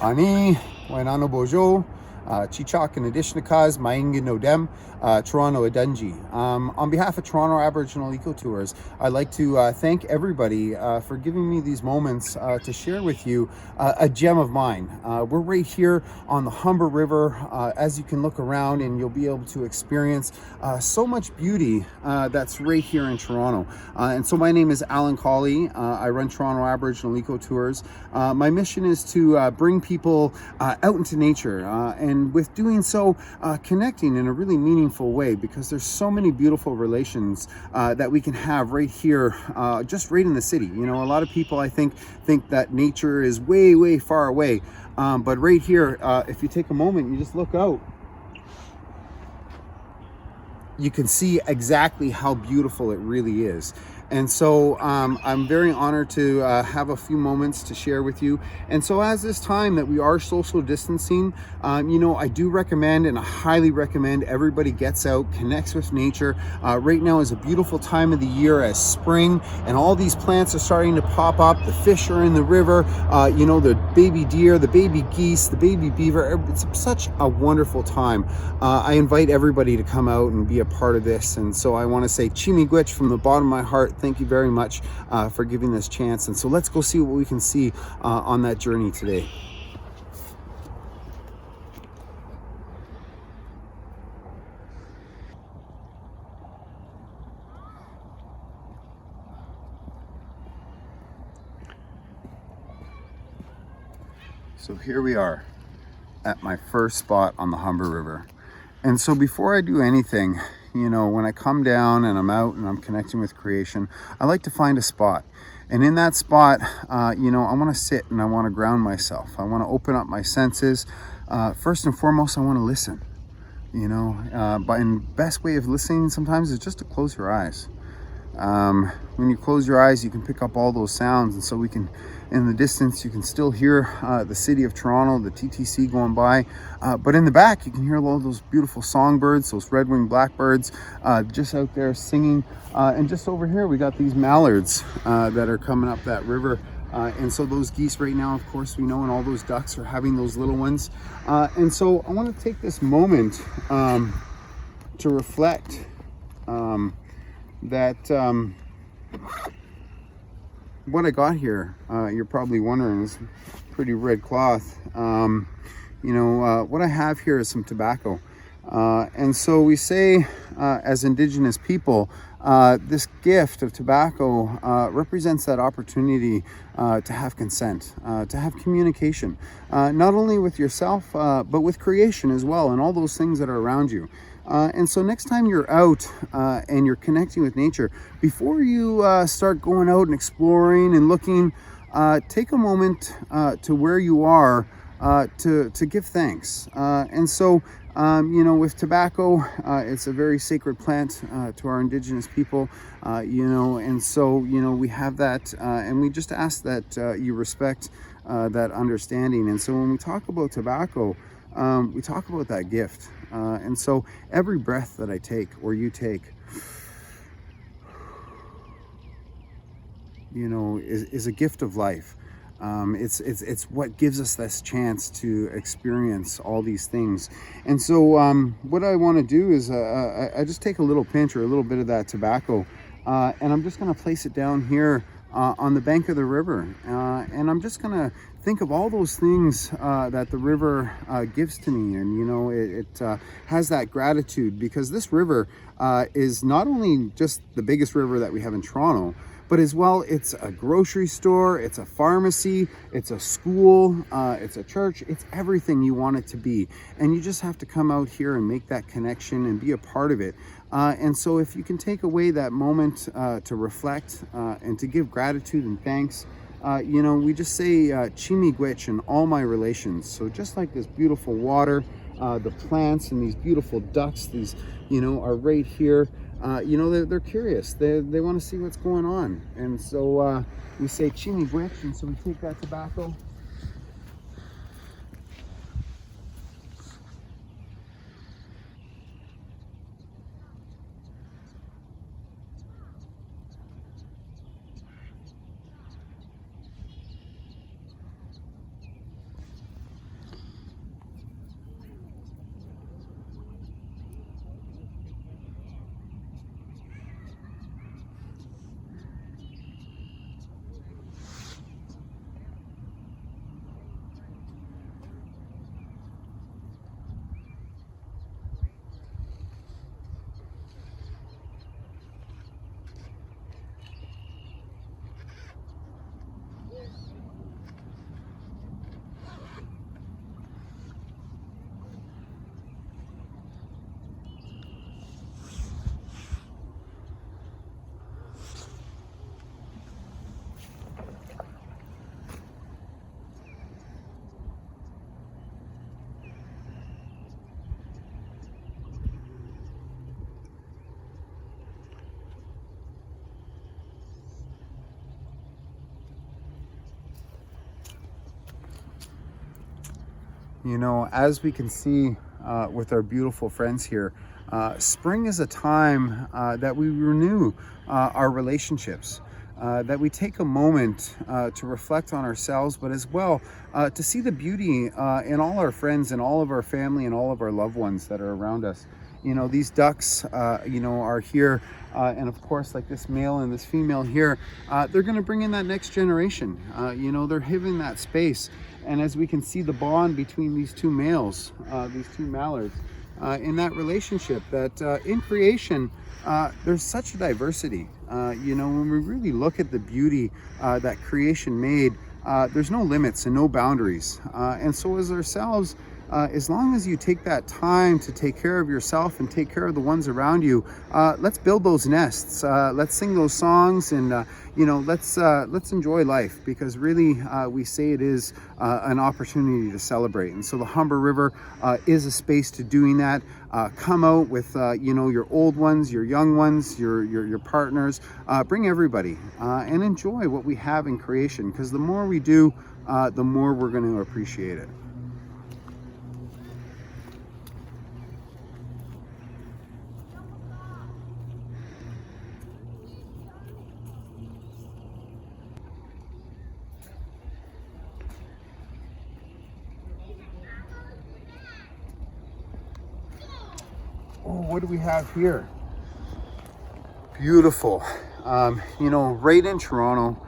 Ani, Wainano Bojo, Chichak and Adishnakas, Mainga Nodem, Toronto Adunji. On behalf of Toronto Aboriginal Eco Tours, I'd like to thank everybody for giving me these moments to share with you a gem of mine. We're right here on the Humber River. As you can look around and you'll be able to experience so much beauty that's right here in Toronto. And so my name is Alan Colley. I run Toronto Aboriginal Eco Tours. My mission is to bring people out into nature and with doing so connecting in a really meaningful way, because there's so many beautiful relations that we can have right here, just right in the city. You know, a lot of people I think that nature is way far away, but right here, if you take a moment, you just look out, you can see exactly how beautiful it really is. And so I'm very honored to have a few moments to share with you. And so as this time that we are social distancing, you know, I do recommend, and I highly recommend, everybody gets out, connects with nature. Right now is a beautiful time of the year as spring and all these plants are starting to pop up. The fish are in the river, you know, the baby deer, the baby geese, the baby beaver. It's such a wonderful time. I invite everybody to come out and be a part of this. And so I want to say Chimigwich from the bottom of my heart. Thank you very much for giving this chance. And so let's go see what we can see on that journey today. So here we are at my first spot on the Humber River. And so before I do anything, you know, when I come down and I'm out and I'm connecting with creation, I like to find a spot. And in that spot, you know, I want to sit and I want to ground myself. I want to open up my senses. First and foremost, I want to listen. You know, but the best way of listening sometimes is just to close your eyes. When you close your eyes, you can pick up all those sounds, and so we can, in the distance, you can still hear the city of Toronto, the TTC going by, but in the back you can hear all those beautiful songbirds, those red-winged blackbirds just out there singing, and just over here we got these mallards that are coming up that river. And so those geese right now, of course, we know, and all those ducks are having those little ones. And so I want to take this moment to reflect that what I got here, you're probably wondering, is pretty red cloth. You know, what I have here is some tobacco. And so we say, as Indigenous people, this gift of tobacco represents that opportunity to have consent, to have communication, not only with yourself, but with creation as well, and all those things that are around you. And so next time you're out and you're connecting with nature, before you start going out and exploring and looking, take a moment to where you are to give thanks. And so, you know, with tobacco, it's a very sacred plant to our Indigenous people, you know, and so, you know, we have that, and we just ask that you respect that understanding. And so when we talk about tobacco, we talk about that gift. And so every breath that I take, or you take, you know, is a gift of life. It's what gives us this chance to experience all these things. And so what I want to do is I just take a little pinch or a little bit of that tobacco, and I'm just going to place it down here on the bank of the river, and I'm just going to think of all those things that the river gives to me. And you know, it has that gratitude, because this river is not only just the biggest river that we have in Toronto, but as well, it's a grocery store, it's a pharmacy, it's a school, it's a church, it's everything you want it to be. And you just have to come out here and make that connection and be a part of it. And so if you can take away that moment to reflect and to give gratitude and thanks, you know, we just say Chimigwich in all my relations. So just like this beautiful water, the plants and these beautiful ducks, these, you know, are right here. You know, they're curious. They want to see what's going on. And so we say Chimigwich, and so we take that tobacco. You know, as we can see with our beautiful friends here, spring is a time that we renew our relationships, that we take a moment to reflect on ourselves, but as well to see the beauty in all our friends and all of our family and all of our loved ones that are around us. You know, these ducks, you know, are here, and of course, like this male and this female here, they're going to bring in that next generation. You know, they're giving that space. And as we can see the bond between these two males, these two mallards, in that relationship, that in creation, there's such a diversity. You know, when we really look at the beauty that creation made, there's no limits and no boundaries. And so as ourselves, as long as you take that time to take care of yourself and take care of the ones around you, let's build those nests. Let's sing those songs, and you know, let's enjoy life, because really we say it is an opportunity to celebrate. And so the Humber River is a space to doing that. Come out with you know, your old ones, your young ones, your partners. Bring everybody and enjoy what we have in creation, because the more we do, the more we're going to appreciate it. Oh, what do we have here? Beautiful. You know, right in Toronto,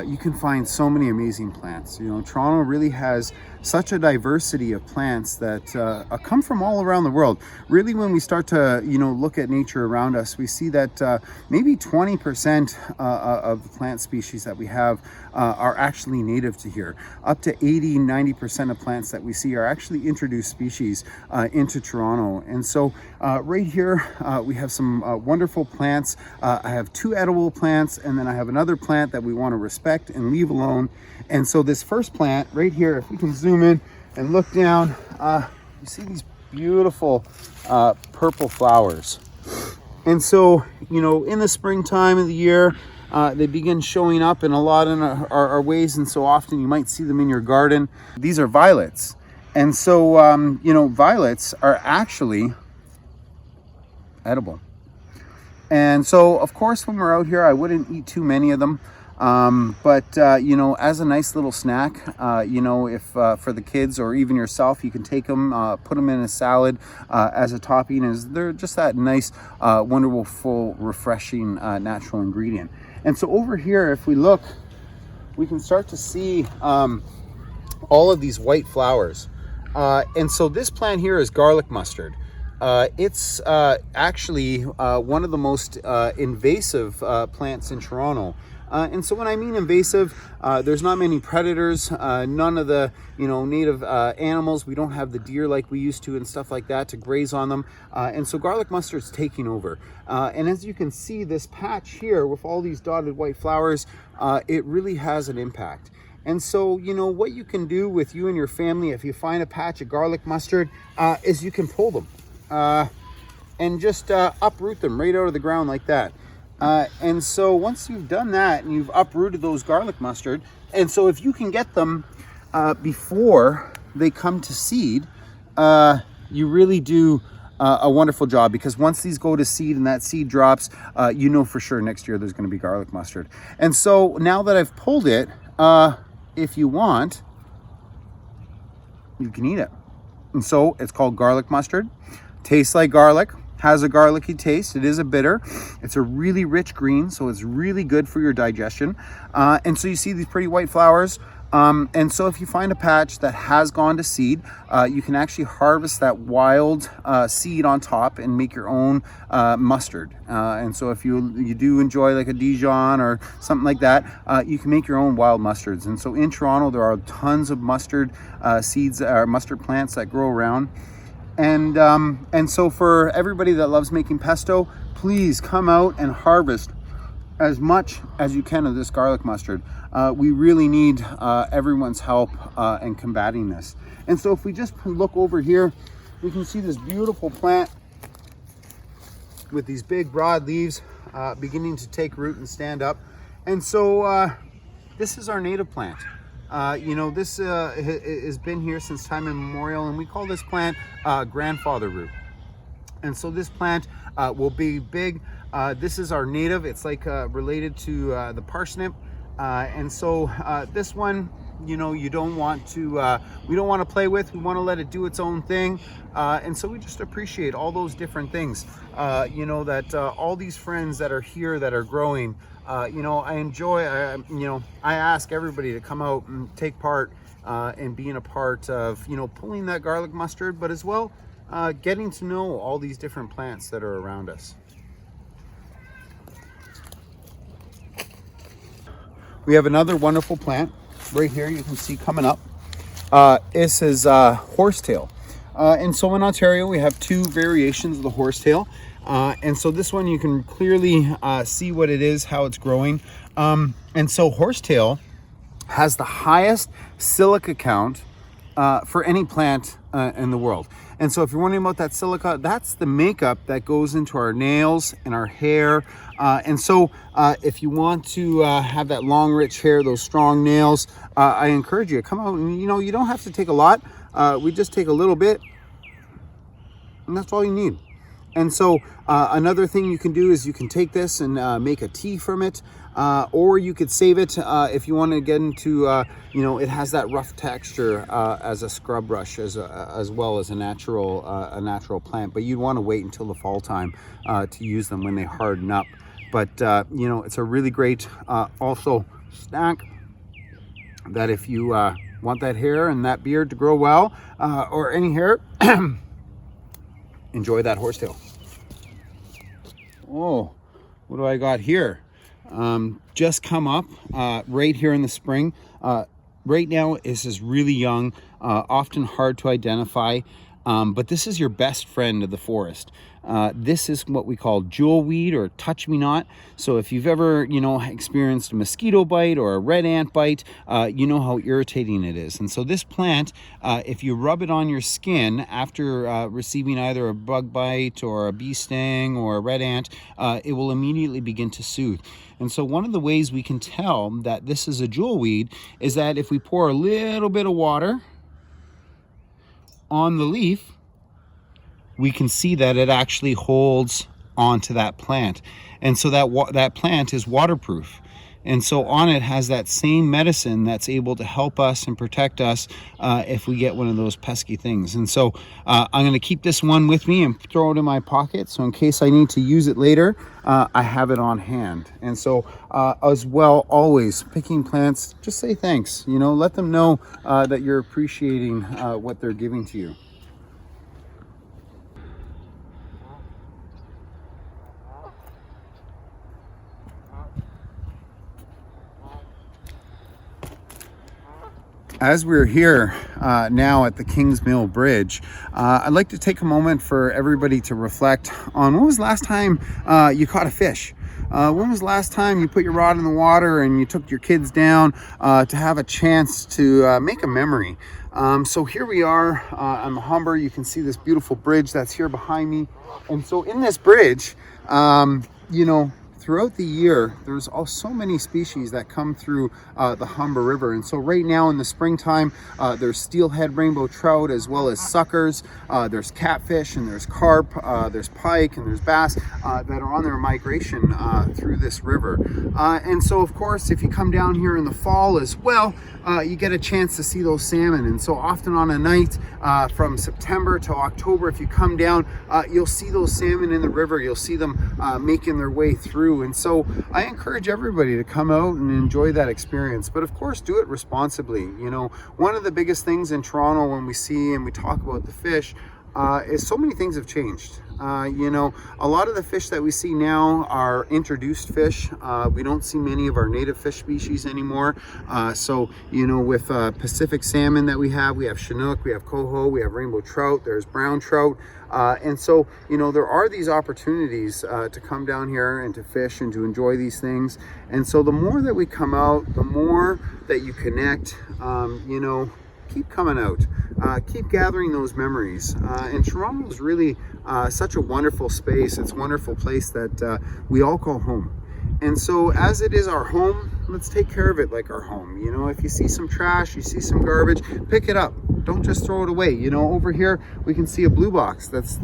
you can find so many amazing plants. You know, Toronto really has such a diversity of plants that come from all around the world. Really, when we start to, you know, look at nature around us, we see that maybe 20% of the plant species that we have are actually native to here. Up to 80-90% of plants that we see are actually introduced species into Toronto. And so right here we have some wonderful plants. I have 2 edible plants, and then I have another plant that we want to respect and leave alone. And so this first plant right here, if we can zoom in and look down, you see these beautiful purple flowers. And so, you know, in the springtime of the year, they begin showing up in a lot in our ways, and so often you might see them in your garden. These are violets. And so, you know, violets are actually edible. And so, of course, when we're out here, I wouldn't eat too many of them. But you know, as a nice little snack, you know, if for the kids or even yourself, you can take them, put them in a salad as a topping, as they're just that nice, wonderful, full, refreshing, natural ingredient. And so over here, if we look, we can start to see all of these white flowers. And so this plant here is garlic mustard. It's actually one of the most invasive plants in Toronto. And so when I mean invasive, there's not many predators, none of the, you know, native animals. We don't have the deer like we used to and stuff like that to graze on them. And so garlic mustard's taking over. And as you can see, this patch here with all these dotted white flowers, it really has an impact. And so, you know, what you can do with you and your family, if you find a patch of garlic mustard, is you can pull them and just uproot them right out of the ground like that. And so once you've done that and you've uprooted those garlic mustard, and so if you can get them before they come to seed, you really do a wonderful job, because once these go to seed and that seed drops, you know for sure next year there's going to be garlic mustard. And so now that I've pulled it, if you want, you can eat it. And so it's called garlic mustard. Tastes like garlic. Has a garlicky taste. It is a bitter. It's a really rich green, so it's really good for your digestion. And so you see these pretty white flowers. And so if you find a patch that has gone to seed, you can actually harvest that wild seed on top and make your own mustard. And so if you do enjoy like a Dijon or something like that, you can make your own wild mustards. And so in Toronto, there are tons of mustard seeds or mustard plants that grow around. And so for everybody that loves making pesto, please come out and harvest as much as you can of this garlic mustard. We really need everyone's help in combating this. And so if we just look over here, we can see this beautiful plant with these big broad leaves beginning to take root and stand up. And so this is our native plant. You know, this has been here since time immemorial, and we call this plant grandfather root. And so this plant will be big. This is our native. It's like related to the parsnip. And so this one, you know, you don't want to, we don't want to play with. We want to let it do its own thing. And so we just appreciate all those different things. You know, that all these friends that are here that are growing, you know, I enjoy, you know, I ask everybody to come out and take part in being a part of, you know, pulling that garlic mustard, but as well, getting to know all these different plants that are around us. We have another wonderful plant right here you can see coming up. This is horsetail. And so in Ontario, we have two variations of the horsetail. And so this one, you can clearly see what it is, how it's growing. And so horsetail has the highest silica count for any plant in the world. And so if you're wondering about that silica, that's the makeup that goes into our nails and our hair. And so if you want to have that long, rich hair, those strong nails, I encourage you to come out and, you know, you don't have to take a lot. We just take a little bit, and that's all you need. And so another thing you can do is you can take this and make a tea from it, or you could save it if you want to get into, you know, it has that rough texture as a scrub brush, as well as a natural plant. But you'd want to wait until the fall time to use them when they harden up. But you know, it's a really great also snack that if you want that hair and that beard to grow well, or any hair, enjoy that horsetail. Oh, what do I got here? Just come up right here in the spring. Right now, this is really young, often hard to identify, but this is your best friend of the forest. This is what we call jewel weed or touch me not. So if you've ever, you know, experienced a mosquito bite or a red ant bite, you know how irritating it is. And so this plant, if you rub it on your skin after receiving either a bug bite or a bee sting or a red ant, it will immediately begin to soothe. And so one of the ways we can tell that this is a jewel weed is that if we pour a little bit of water on the leaf, we can see that it actually holds onto that plant. And so that plant is waterproof. And so on it has that same medicine that's able to help us and protect us if we get one of those pesky things. And so I'm going to keep this one with me and throw it in my pocket. So in case I need to use it later, I have it on hand. And so as well, always picking plants, just say thanks. You know, let them know that you're appreciating what they're giving to you. As we're here now at the Kings Mill Bridge, I'd like to take a moment for everybody to reflect on when was the last time you caught a fish? When was the last time you put your rod in the water and you took your kids down to have a chance to make a memory? So here we are on the Humber. You can see this beautiful bridge that's here behind me. And so in this bridge, you know, throughout the year, there's so many species that come through the Humber River. And so right now in the springtime, there's steelhead rainbow trout as well as suckers. There's catfish and there's carp, there's pike and there's bass that are on their migration through this river. And so of course, if you come down here in the fall as well, you get a chance to see those salmon. And so often on a night from September to October, if you come down, you'll see those salmon in the river. You'll see them making their way through. And so I encourage everybody to come out and enjoy that experience, but of course do it responsibly. You know, one of the biggest things in Toronto when we see and we talk about the fish is so many things have changed. You know, a lot of the fish that we see now are introduced fish. We don't see many of our native fish species anymore. So, you know, with Pacific salmon that we have Chinook, we have coho, we have rainbow trout, there's brown trout. And so, you know, there are these opportunities to come down here and to fish and to enjoy these things. And so the more that we come out, the more that you connect, you know, keep coming out, keep gathering those memories. And Toronto is really such a wonderful space. It's a wonderful place that we all call home. And so as it is our home, let's take care of it like our home. You know, if you see some trash, you see some garbage, pick it up. Don't just throw it away. You know, over here we can see a blue box that's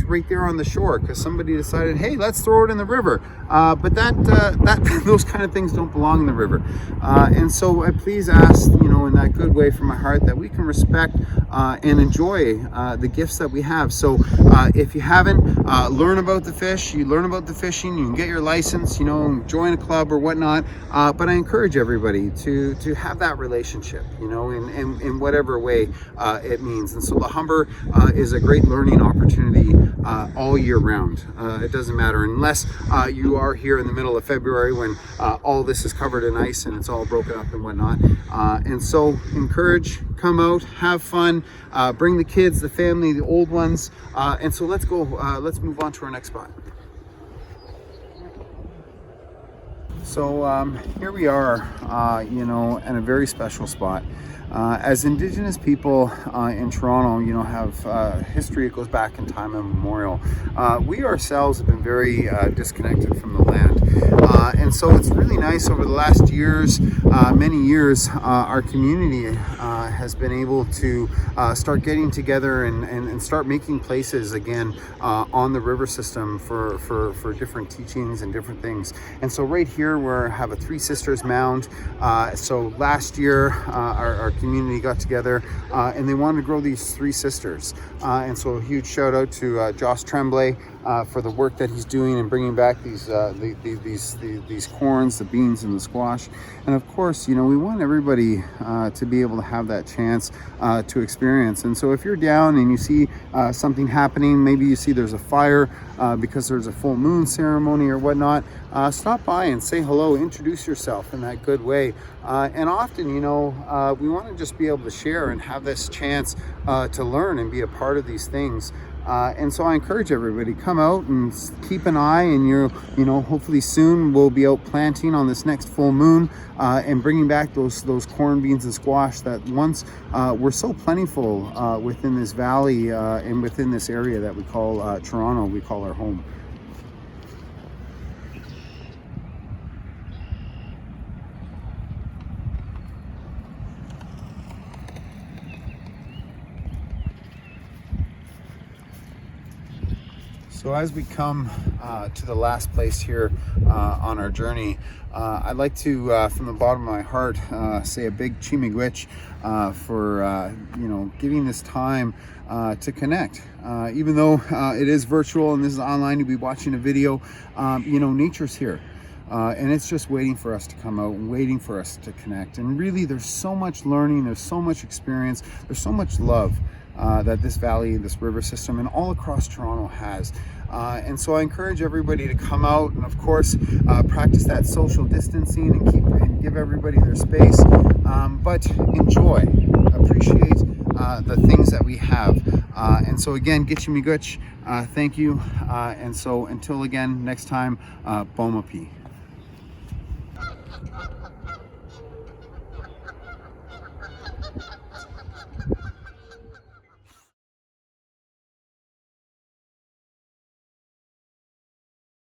right there on the shore because somebody decided, hey, let's throw it in the river. But that those kind of things don't belong in the river. And so I please ask, you know, in that good way from my heart, that we can respect and enjoy the gifts that we have. So if you haven't, learn about the fish. You learn about the fishing. You can get your license. You know, join a club or whatnot. But I encourage everybody to have that relationship. You know, in whatever way it means. And so the Humber is a great learning opportunity all year round. It doesn't matter unless you are here in the middle of February when all this is covered in ice and it's all broken up and whatnot. And so encourage, come out, have fun, bring the kids, the family, the old ones. And so let's move on to our next spot. So here we are, you know, in a very special spot. As Indigenous people in Toronto, you know, have history. It goes back in time immemorial. We ourselves have been very disconnected from the land. And so it's really nice over the last years, many years, our community has been able to start getting together and start making places again on the river system for different teachings and different things. And so right here we have a Three Sisters mound. So last year our community got together and they wanted to grow these Three Sisters. And so a huge shout out to Josh Tremblay for the work that he's doing and bringing back these corns, the beans, and the squash. And of course, you know, we want everybody to be able to have that chance to experience. And so if you're down and you see something happening, maybe you see there's a fire because there's a full moon ceremony or whatnot, stop by and say hello, introduce yourself in that good way. And often, you know, we want to just be able to share and have this chance to learn and be a part of these things. And so I encourage everybody, come out and keep an eye, and you know, hopefully soon we'll be out planting on this next full moon and bringing back those corn, beans, and squash that once were so plentiful within this valley and within this area that we call Toronto, we call our home. So as we come to the last place here on our journey, I'd like to, from the bottom of my heart, say a big chimigwich for you know, giving this time to connect. Even though it is virtual and this is online, you'll be watching a video, you know, nature's here. And it's just waiting for us to come out and waiting for us to connect. And really, there's so much learning, there's so much experience, there's so much love that this valley, this river system, and all across Toronto has. And so I encourage everybody to come out and, of course, practice that social distancing and give everybody their space. But enjoy, appreciate the things that we have. And so again, Gitchimiguch, thank you. And so until again, next time, Bomapi.